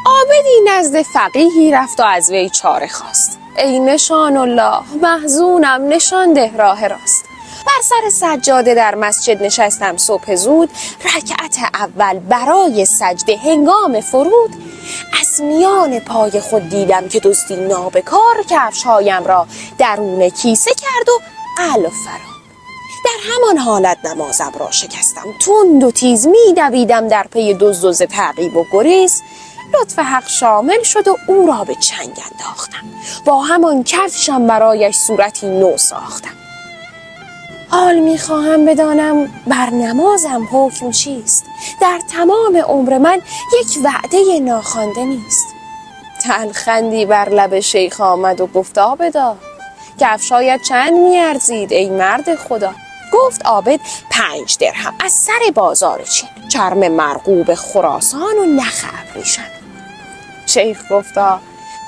عابدی نزد فقیهی رفت و از وی چاره خواست. ای نشان الله، محزونم، نشان ده راه راست. بر سر سجاده در مسجد نشستم صبح زود، رکعت اول برای سجده هنگام فرود، از میان پای خود دیدم که دزدی نابکار کفشهایم را درون کیسه کرد و قلب فرا. در همان حالت نمازم را شکستم، تند و تیز می دویدم در پی دزد تعقیب و گریز. لطف حق شامل شد و او را به چنگ انداختم، با همان کفشم برایش صورتی نو ساختم. حال میخواهم بدانم بر نمازم حکم چیست؟ در تمام عمر من یک وعده ناخوانده نیست. تلخندی بر لب شیخ آمد و گفت عابدا، کفشایت چند میارزید ای مرد خدا؟ گفت عابد 5 درهم از سر بازار چین، چرم مرغوب خراسان و نخ ابریشم. شیخ گفتا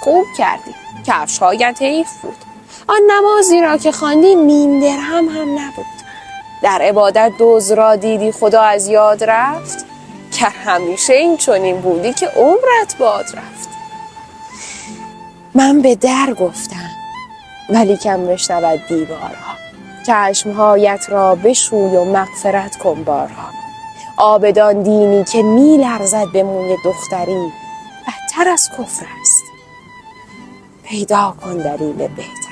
خوب کردی، کفشهایت حیف بود. آن نمازی را که خواندی 1/2 درهم هم نبود. در عبادت دزد را دیدی خدا از یاد رفت، که همیشه این چنین بودی که عمرت باد رفت. من به در گفتم ولی کم بشنود دیوارها، چشمهایت را بشوی و مغفرت کن بارها. عابدان دینی که می لرزد به موی دختری، بدتر از کفر است. پیدا کن دلیل بهتر.